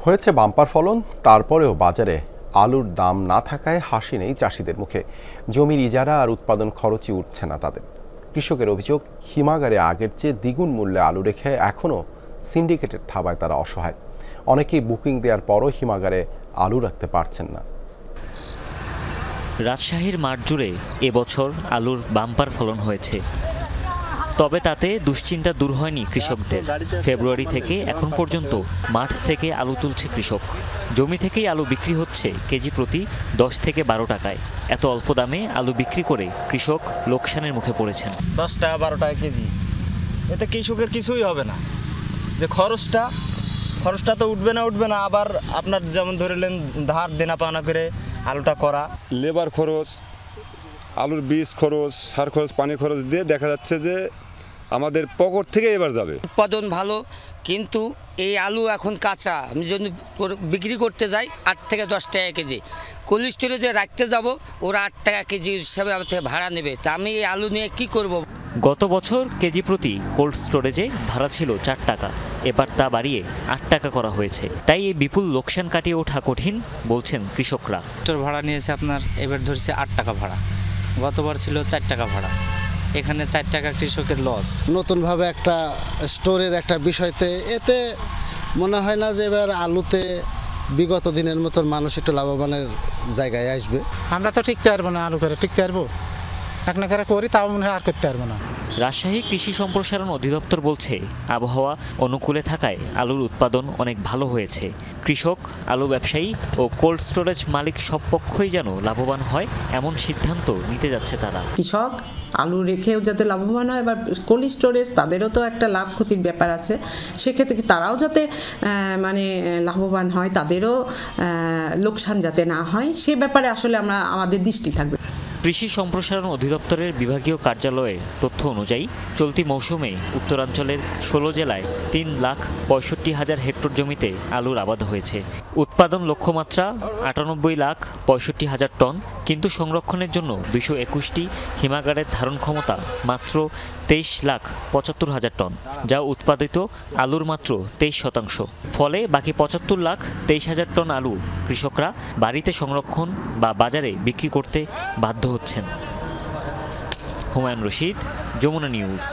হয়েছে বাম্পার ফলন, তারপরেও বাজারে আলুর দাম না থাকায় হাসি নেই চাষিদের মুখে। জমির ইজারা আর উৎপাদন খরচই উঠছে না তাদের। কৃষকের অভিযোগ, হিমাগারে আগের চেয়ে দ্বিগুণ মূল্যে আলু রেখে এখনও সিন্ডিকেটের থাবায় তারা অসহায়। অনেকেই বুকিং দেওয়ার পরও হিমাগারে আলু রাখতে পারছেন না। রাজশাহীর মাঠ জুড়ে এবছর আলুর বাম্পার ফলন হয়েছে, তবে তাতে দুশ্চিন্তা দূর হয়নি কৃষকদের। ফেব্রুয়ারি থেকে এখন পর্যন্ত মাঠ থেকে আলু তুলছে কৃষক। জমি থেকেই আলু বিক্রি হচ্ছে কেজি প্রতি 10 থেকে 12 টাকায়। এত অল্প দামে আলু বিক্রি করে কৃষক লোকসানের মুখে পড়েছেন। 10 টাকা 12 টাকা কেজি, এতে কৃষকের কিছুই হবে না। যে খরচটা তো উঠবে না, আবার আপনার যেমন ধরলেন ধার দেনা পাওনা করে আলুটা করা, লেবার খরচ, আলুর বীজ খরচ, সার খরচ, পানি খরচ দিয়ে দেখা যাচ্ছে যে আমাদের পকেট থেকে এবার যাবে। উৎপাদন ভালো, কিন্তু এই আলু এখন কাঁচা। আমি যদি বিক্রি করতে যাই 8 থেকে 10 টাকা কেজি, কোল্ড স্টোরেজে রাখতে যাব, ওরা 8 টাকা কেজি হিসাবে আমার থেকে ভাড়া নেবে। তা আমি এই আলু নিয়ে কি করব? গত বছর কেজি প্রতি কোল্ড স্টোরেজে ভাড়া ছিল 4 টাকা, এবার তা বাড়িয়ে 8 টাকা করা হয়েছে। তাই এই বিপুল লোকসান কাটিয়ে ওঠা কঠিন বলছেন কৃষকরা। ভাড়া নিয়েছে আপনার, এবার ধরছে 8 টাকা ভাড়া, গতবার ছিল 4 টাকা ভাড়া, এখানে 4 টাকা কৃষকের লস। নতুনভাবে একটা স্টোরের একটা বিষয়তে এতে মনে হয় না যে এবার আলুতে বিগত দিনের মতন মানুষ একটু লাভবানের জায়গায় আসবে। আমরা তো টিকতে পারবো না, আলু করে টিকতে পারবো এক না করে করি, তাও মনে হয় আর করতে পারবো না। রাজশাহী কৃষি সম্প্রসারণ অধিদপ্তর বলছে, আবহাওয়া অনুকূলে থাকায় আলুর উৎপাদন অনেক ভালো হয়েছে। কৃষক, আলু ব্যবসায়ী ও কোল্ড স্টোরেজ মালিক সব পক্ষই যেন লাভবান হয় এমন সিদ্ধান্ত নিতে যাচ্ছে তারা। কৃষক আলু রেখেও যাতে লাভবান হয়, এবার কোল্ড স্টোরেজ তাদেরও তো একটা লাভ ক্ষতির ব্যাপার আছে। সেক্ষেত্রে তারাও যাতে লাভবান হয়, তাদেরও লোকসান যাতে না হয়, সে ব্যাপারে আসলে আমাদের দৃষ্টি থাকবে। কৃষি সম্প্রসারণ অধিদপ্তরের বিভাগীয় কার্যালয়ের তথ্য অনুযায়ী চলতি মৌসুমে উত্তরাঞ্চলের 16 জেলায় 3,65,000 হেক্টর জমিতে আলুর আবাদ হয়েছে। উৎপাদন লক্ষ্যমাত্রা 98,65,000 টন, কিন্তু সংরক্ষণের জন্য 221টি হিমাগারের ধারণ ক্ষমতা মাত্র 23,75,000 টন, যা উৎপাদিত আলুর মাত্র 23%। ফলে বাকি 75,23,000 টন আলু কৃষকরা বাড়িতে সংরক্ষণ বা বাজারে বিক্রি করতে বাধ্য হচ্ছেন। হুমায়ুন রশিদ, যমুনা নিউজ।